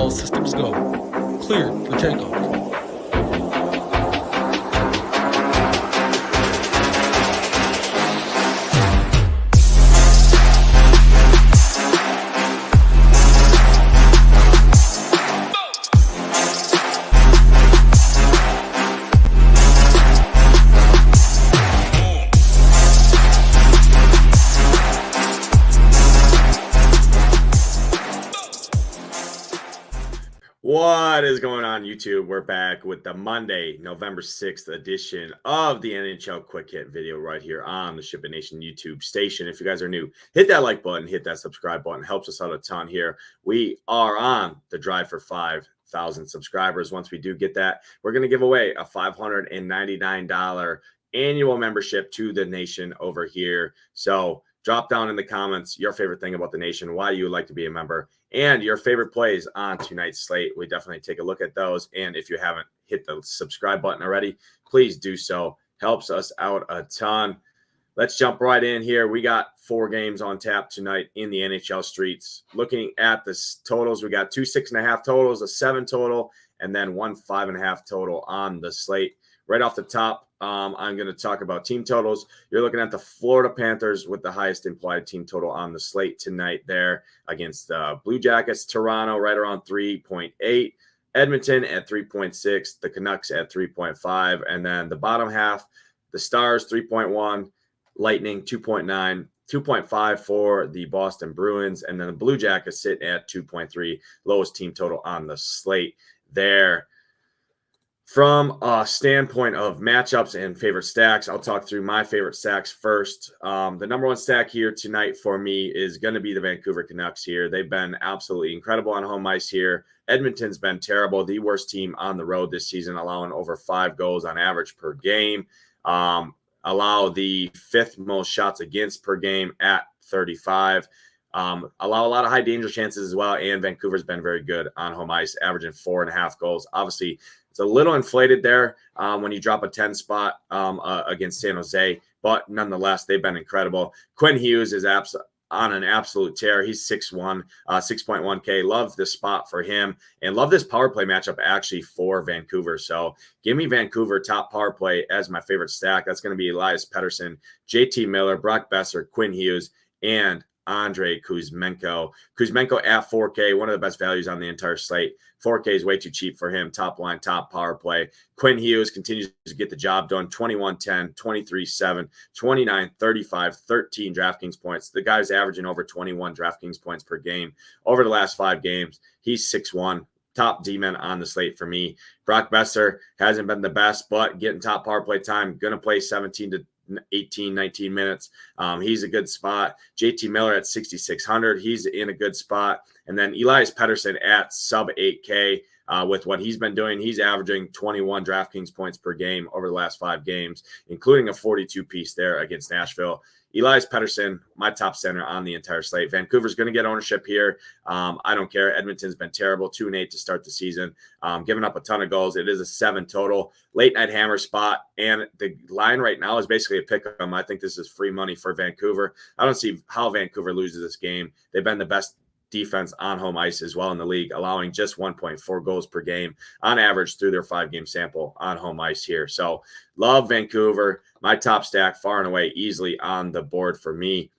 All systems go. Cleared for takeoff. What is going on, YouTube? We're back with the Monday, November 6th edition of the NHL Quick Hit video right here on the SHIPIT Nation YouTube station. If you guys are new, hit that like button, hit that subscribe button. Helps us out a ton here. We are on the drive for 5,000 subscribers. Once we do get that, we're going to give away a $599 annual membership to the Nation over here. So drop down in the comments your favorite thing about the Nation, why you would like to be a member, and your favorite plays on tonight's slate. We definitely take a look at those. And if you haven't hit the subscribe button already, please do so. Helps us out a ton. Let's jump right in here. We got 4 games on tap tonight in the NHL streets. Looking at the totals, we got 2 6.5 totals, a 7 total, and then 1 5.5 total on the slate. Right off the top, I'm going to talk about team totals. You're looking at the Florida Panthers with the highest implied team total on the slate tonight there against the Blue Jackets. Toronto right around 3.8. Edmonton at 3.6. The Canucks at 3.5. And then the bottom half, the Stars 3.1. Lightning 2.9. 2.5 for the Boston Bruins. And then the Blue Jackets sit at 2.3. Lowest team total on the slate there. From a standpoint of matchups and favorite stacks, I'll talk through my favorite stacks first. The number one stack here tonight for me is going to be the Vancouver Canucks here. They've been absolutely incredible on home ice here. Edmonton's been terrible, the worst team on the road this season, allowing over 5 goals on average per game. Allow the 5th most shots against per game at 35. Allow a lot of high danger chances as well. And Vancouver's been very good on home ice, averaging 4.5 goals. Obviously, it's a little inflated there when you drop a 10 spot against San Jose, but nonetheless, they've been incredible. Quinn Hughes is on an absolute tear. He's 6'1", 6.1K. Love this spot for him and love this power play matchup actually for Vancouver. So give me Vancouver top power play as my favorite stack. That's going to be Elias Pettersson, JT Miller, Brock Besser, Quinn Hughes, and Andrei Kuzmenko. Kuzmenko at 4K, one of the best values on the entire slate. 4K is way too cheap for him. Top line, top power play. Quinn Hughes continues to get the job done. 21-10, 23-7, 29, 35, 13 DraftKings points. The guy's averaging over 21 DraftKings points per game over the last 5 games. He's 6'1". Top D-man on the slate for me. Brock Besser hasn't been the best, but getting top power play time. Going to play 17 to 18, 19 minutes. He's a good spot. JT Miller at 6,600. He's in a good spot. And then Elias Pettersson at sub 8K with what he's been doing. He's averaging 21 DraftKings points per game over the last 5 games, including a 42 piece there against Nashville. Elias Pettersson, my top center on the entire slate. Vancouver's going to get ownership here. I don't care. Edmonton's been terrible, 2-8 to start the season, giving up a ton of goals. It is a 7 total. Late night hammer spot, and the line right now is basically a pick 'em. I think this is free money for Vancouver. I don't see how Vancouver loses this game. They've been the best defense on home ice as well in the league, allowing just 1.4 goals per game on average through their 5-game sample on home ice here. So love Vancouver. My top stack far and away easily on the board for me.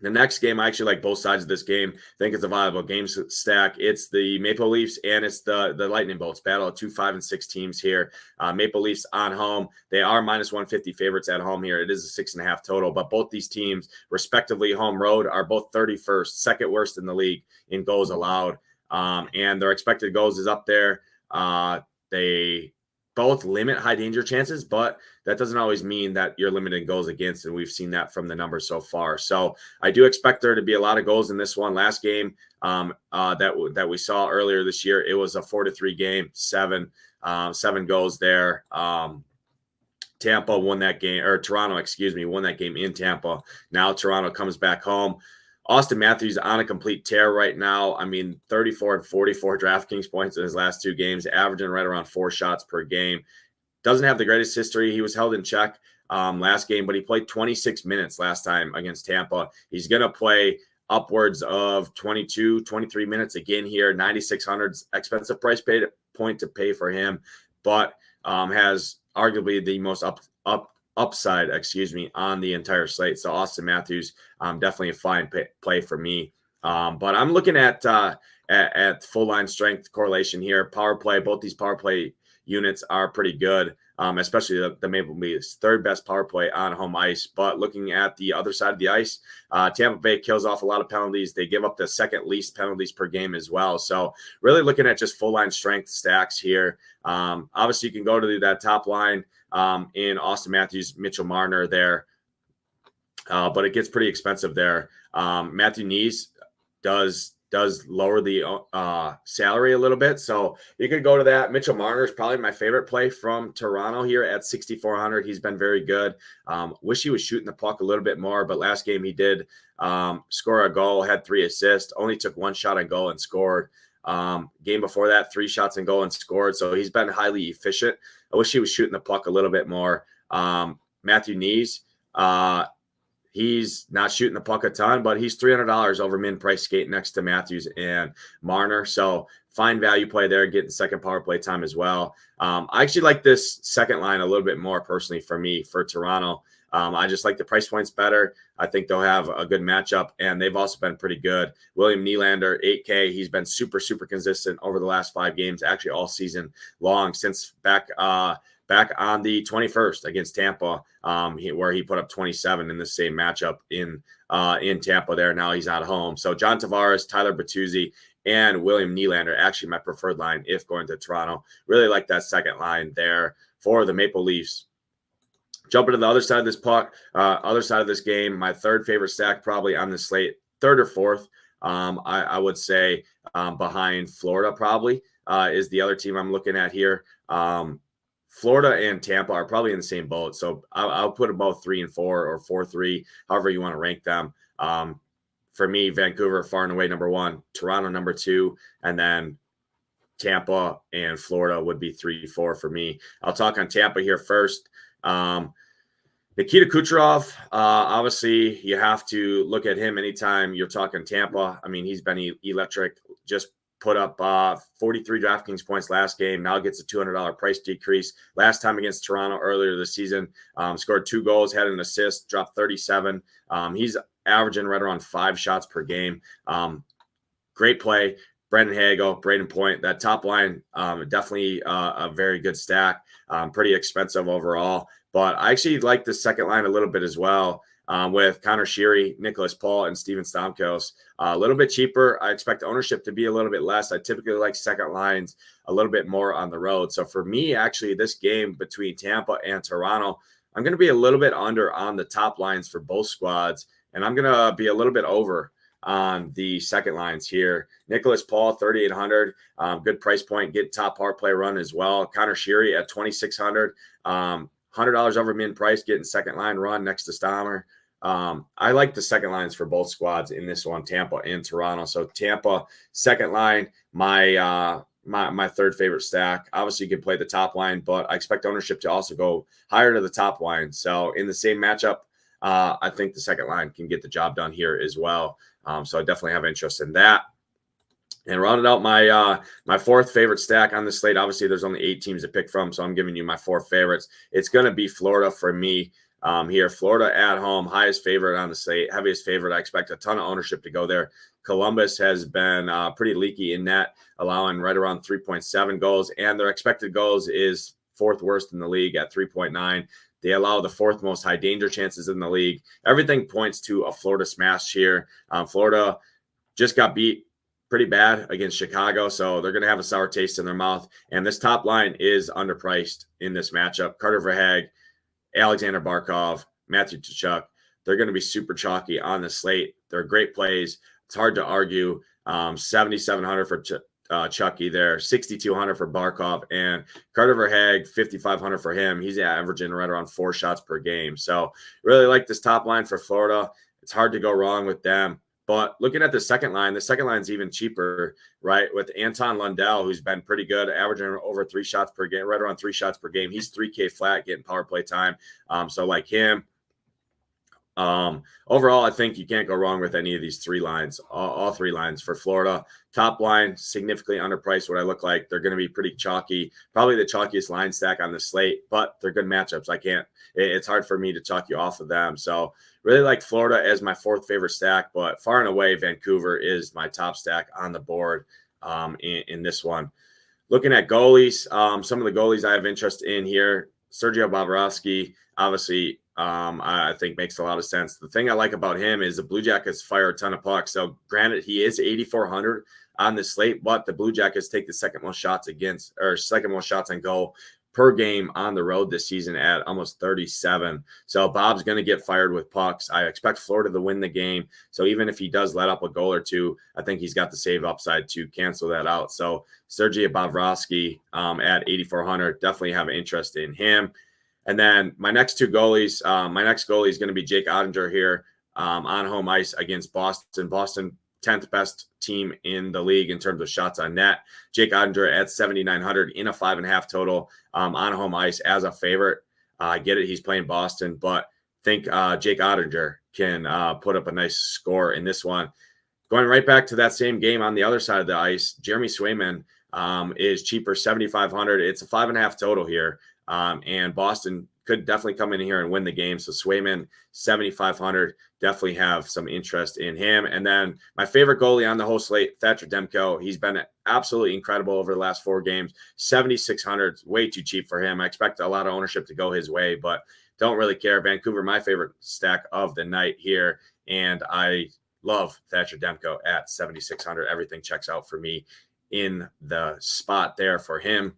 The next game, I actually like both sides of this game. I think it's a viable game stack. It's the Maple Leafs and it's the Lightning Bolts. Battle of 2, 5, and 6 teams here. Maple Leafs on home. They are minus 150 favorites at home here. It is a 6.5 total, but both these teams, respectively home road, are both 31st, second worst in the league in goals allowed. And their expected goals is up there. They both limit high danger chances, but that doesn't always mean that you're limiting goals against, and we've seen that from the numbers so far. So I do expect there to be a lot of goals in this one. Last game that we saw earlier this year, it was a 4-3 game, 7 goals there. Tampa won that game, or Toronto, won that game in Tampa. Now Toronto comes back home. Austin Matthews on a complete tear right now. I mean, 34 and 44 DraftKings points in his last 2 games, averaging right around 4 shots per game. Doesn't have the greatest history. He was held in check last game, but he played 26 minutes last time against Tampa. He's going to play upwards of 22, 23 minutes again here. 9,600 expensive price point to pay for him, but has arguably the most upside, on the entire slate. So Austin Matthews, definitely a fine play for me. But I'm looking at full line strength correlation here. Power play, both these power play units are pretty good, especially the Maple Leafs, third best power play on home ice. But looking at the other side of the ice, Tampa Bay kills off a lot of penalties. They give up the second least penalties per game as well. So really looking at just full line strength stacks here. Obviously, you can go to that top line in Austin Matthews, Mitchell Marner there, but it gets pretty expensive there. Matthew Knees does lower the salary a little bit. So you could go to that. Mitchell Marner is probably my favorite play from Toronto here at 6,400. He's been very good. Wish he was shooting the puck a little bit more, but last game he did score a goal, had 3 assists, only took 1 shot on goal and scored. Game before that, 3 shots and goal and scored. So he's been highly efficient. I wish he was shooting the puck a little bit more. Matthew Knees, he's not shooting the puck a ton, but he's $300 over min price skate next to Matthews and Marner. So fine value play there, getting second power play time as well. I actually like this second line a little bit more personally for me for Toronto. I just like the price points better. I think they'll have a good matchup, and they've also been pretty good. William Nylander, 8K. He's been super, super consistent over the last 5 games, actually all season long, since back on the 21st against Tampa, where he put up 27 in the same matchup in Tampa there. Now he's at home. So John Tavares, Tyler Bertuzzi, and William Nylander, actually my preferred line if going to Toronto. Really like that second line there for the Maple Leafs. Jumping to the other side of this game, my third favorite stack probably on the slate, third or fourth, I would say behind Florida probably is the other team I'm looking at here. Florida and Tampa are probably in the same boat. So I'll put them both 3 and 4 or 4-3, however you want to rank them. For me, Vancouver far and away number 1, Toronto number 2, and then Tampa and Florida would be 3-4 for me. I'll talk on Tampa here first. Nikita Kucherov, obviously you have to look at him anytime you're talking Tampa. I mean, he's been electric, just put up 43 DraftKings points last game. Now gets a $200 price decrease. Last time against Toronto earlier this season, scored 2 goals, had an assist, dropped 37. He's averaging right around 5 shots per game. Great play. Brendan Hagel, Braden Point, that top line, definitely a very good stack. Pretty expensive overall. But I actually like the second line a little bit as well, with Connor Sheary, Nicholas Paul, and Steven Stamkos. A little bit cheaper. I expect ownership to be a little bit less. I typically like second lines a little bit more on the road. So for me, actually, this game between Tampa and Toronto, I'm going to be a little bit under on the top lines for both squads, and I'm going to be a little bit over on the second lines here. Nicholas Paul, 3,800, good price point, get top power play run as well. Connor Sheary at 2,600, $100 over min price, getting second line run next to Stammer. I like the second lines for both squads in this one, Tampa and Toronto. So Tampa, second line, my third favorite stack. Obviously, you can play the top line, but I expect ownership to also go higher to the top line. So in the same matchup, I think the second line can get the job done here as well. So I definitely have interest in that. And rounded out my fourth favorite stack on the slate. Obviously, there's only 8 teams to pick from, so I'm giving you my 4 favorites. It's going to be Florida for me here. Florida at home, highest favorite on the slate, heaviest favorite. I expect a ton of ownership to go there. Columbus has been pretty leaky in net, allowing right around 3.7 goals, and their expected goals is 4th worst in the league at 3.9. They allow the 4th most high danger chances in the league. Everything points to a Florida smash here. Florida just got beat pretty bad against Chicago, so they're going to have a sour taste in their mouth. And this top line is underpriced in this matchup. Carter Verhaeghe, Alexander Barkov, Matthew Tkachuk, they're going to be super chalky on the slate. They're great plays. It's hard to argue. 7,700 for Chucky there, 6,200 for Barkov, and Carter Verhaeghe, 5,500 for him. He's averaging right around 4 shots per game. So really like this top line for Florida. It's hard to go wrong with them. But looking at the second line's even cheaper, right? With Anton Lundell, who's been pretty good, averaging over 3 shots per game, right around 3 shots per game. He's $3K flat getting power play time. So like him, Overall, I think you can't go wrong with any of these three lines, all three lines for Florida. Top line, significantly underpriced what I look like. They're going to be pretty chalky, probably the chalkiest line stack on the slate, but they're good matchups. It's hard for me to chalk you off of them. So really like Florida as my fourth favorite stack, but far and away, Vancouver is my top stack on the board in this one. Looking at goalies, some of the goalies I have interest in here, Sergei Bobrovsky, obviously, I think makes a lot of sense. The thing I like about him is the Blue Jackets fire a ton of pucks. So granted, he is 8,400 on the slate, but the Blue Jackets take the second most shots on goal per game on the road this season at almost 37. So Bob's going to get fired with pucks. I expect Florida to win the game. So even if he does let up a goal or two, I think he's got the save upside to cancel that out. So Sergei Bobrovsky at 8,400, definitely have an interest in him. And then my next two goalies, my next goalie is going to be Jake Ottinger here on home ice against Boston. Boston, 10th best team in the league in terms of shots on net. Jake Ottinger at 7,900 in a 5.5 total on home ice as a favorite. I get it, he's playing Boston, but think Jake Ottinger can put up a nice score in this one. Going right back to that same game on the other side of the ice, Jeremy Swayman is cheaper, 7,500. It's a 5.5 total here. And Boston could definitely come in here and win the game. So Swayman, 7,500, definitely have some interest in him. And then my favorite goalie on the whole slate, Thatcher Demko. He's been absolutely incredible over the last 4 games. 7,600, way too cheap for him. I expect a lot of ownership to go his way, but don't really care. Vancouver, my favorite stack of the night here. And I love Thatcher Demko at 7,600. Everything checks out for me in the spot there for him.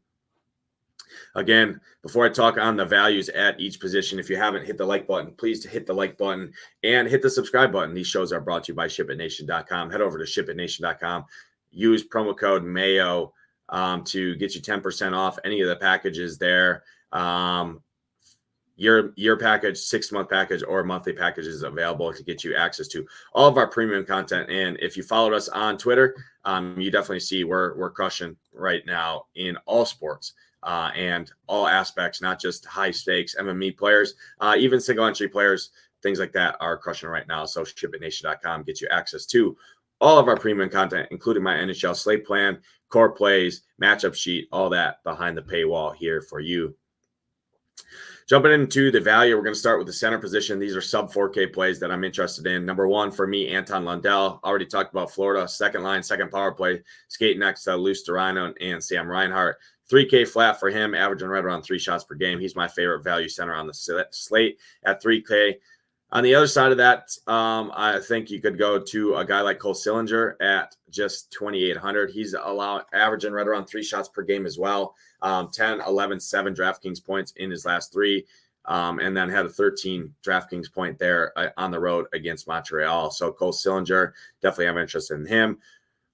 Again, before I talk on the values at each position, if you haven't hit the like button, please hit the like button and hit the subscribe button. These shows are brought to you by SHIPITNation.com. Head over to SHIPITNation.com. Use promo code MAYO to get you 10% off any of the packages there. Year package, 6-month package, or monthly package is available to get you access to all of our premium content. And if you followed us on Twitter, you definitely see we're crushing right now in all sports. And all aspects, not just high stakes MME players, even single entry players, things like that are crushing right now. So SHIPITNation.com gets you access to all of our premium content, including my NHL slate plan, core plays, matchup sheet, all that behind the paywall here for you. Jumping into the value, we're going to start with the center position. These are sub 4K plays that I'm interested in. Number one for me, Anton Lundell. Already talked about Florida, second line, second power play, skating next to Luce Dorano and Sam Reinhart. 3K flat for him, averaging right around 3 shots per game. He's my favorite value center on the slate at 3K. On the other side of that, I think you could go to a guy like Cole Sillinger at just 2,800. He's averaging right around 3 shots per game as well. 10, 11, 7 DraftKings points in his last 3. And then had a 13 DraftKings point there on the road against Montreal. So Cole Sillinger, definitely have interest in him.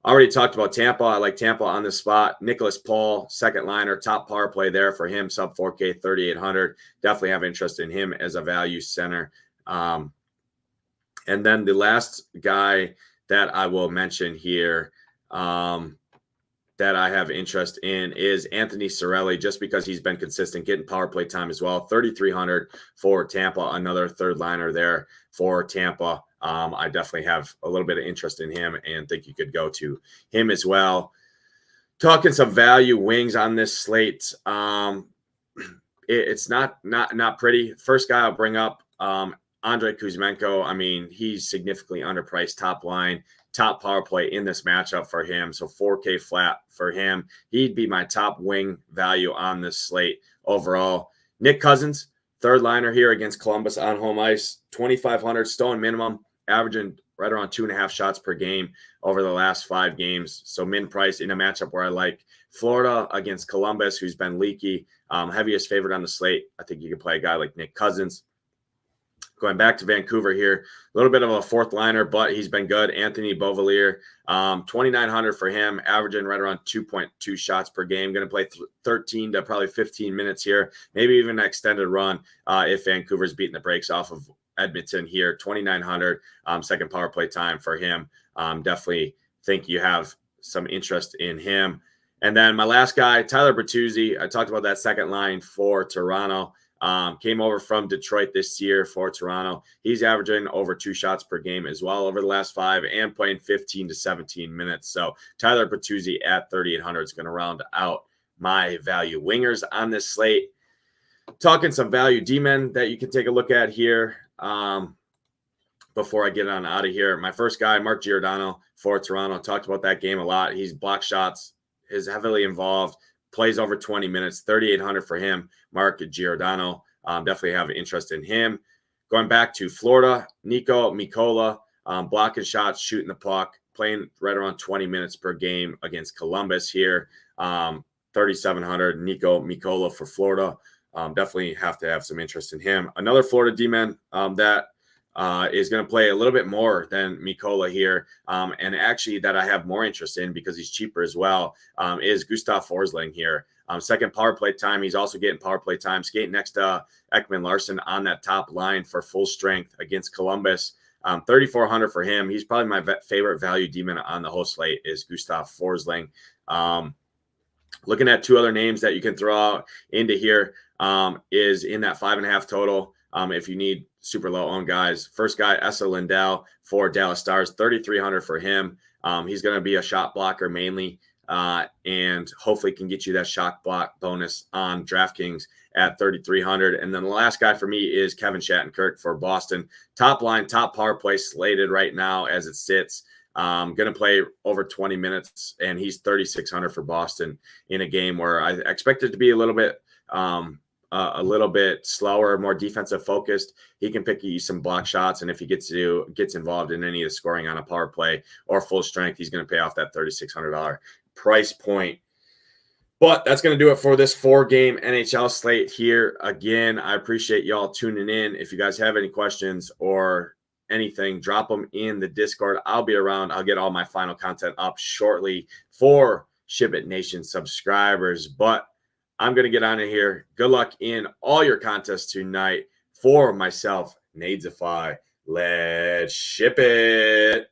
Already talked about Tampa. I like Tampa on this spot. Nicholas Paul, second liner, top power play there for him, sub 4K, 3,800. Definitely have interest in him as a value center. And then the last guy that I will mention here that I have interest in is Anthony Cirelli, just because he's been consistent, getting power play time as well. 3,300 for Tampa, another third liner there for Tampa. I definitely have a little bit of interest in him and think you could go to him as well. Talking some value wings on this slate. It's not pretty. First guy I'll bring up, Andrei Kuzmenko. I mean, he's significantly underpriced, top line, top power play in this matchup for him. So 4K flat for him. He'd be my top wing value on this slate overall. Nick Cousins, third liner here against Columbus on home ice, 2,500 stone minimum, averaging right around 2.5 shots per game over the last 5 games. So min price in a matchup where I like Florida against Columbus, who's been leaky, heaviest favorite on the slate. I think you can play a guy like Nick Cousins. Going back to Vancouver here, a little bit of a fourth liner, but he's been good. Anthony Beauvillier, 2,900 for him, averaging right around 2.2 shots per game. Going to play 13 to probably 15 minutes here, maybe even an extended run if Vancouver's beating the brakes off of Edmonton here. 2,900, second power play time for him. Definitely think you have some interest in him. And then my last guy, Tyler Bertuzzi. I talked about that second line for Toronto. Came over from Detroit this year for Toronto. He's averaging over 2 shots per game as well over the last 5 and playing 15 to 17 minutes. So Tyler Bertuzzi at 3,800 is going to round out my value wingers on this slate. Talking some value D-men that you can take a look at here before I get on out of here. My first guy, Mark Giordano for Toronto. Talked about that game a lot. He's block shots, is heavily involved, plays over 20 minutes, 3,800 for him. Mark Giordano, definitely have an interest in him. Going back to Florida, Nico Mikola, blocking shots, shooting the puck, playing right around 20 minutes per game against Columbus here. 3,700, Nico Mikola for Florida. Definitely have to have some interest in him. Another Florida D-man that is going to play a little bit more than Mikola here, and actually that I have more interest in because he's cheaper as well, is Gustav Forsling here. Second power play time. He's also getting power play time, skating next to Ekman Larson on that top line for full strength against Columbus. 3,400 for him. He's probably my favorite value D-man on the whole slate is Gustav Forsling. Looking at 2 other names that you can throw out into here is in that 5.5 total. If you need super low owned guys, first guy, Esa Lindell for Dallas Stars, 3,300 for him. He's going to be a shot blocker mainly, and hopefully can get you that shot block bonus on DraftKings at 3,300. And then the last guy for me is Kevin Shattenkirk for Boston. Top line, top power play slated right now as it sits. Going to play over 20 minutes, and he's 3,600 for Boston in a game where I expect it to be a little bit slower, more defensive focused. He can pick you some block shots, and if he gets involved in any of the scoring on a power play or full strength, he's going to pay off that $3,600 price point. But that's going to do it for this 4-game NHL slate here. Again, I appreciate y'all tuning in. If you guys have any questions or anything, drop them in the Discord. I'll be around. I'll get all my final content up shortly for SHIPIT Nation subscribers. But I'm going to get on of here. Good luck in all your contests tonight. For myself, Nadesify, let's ship it.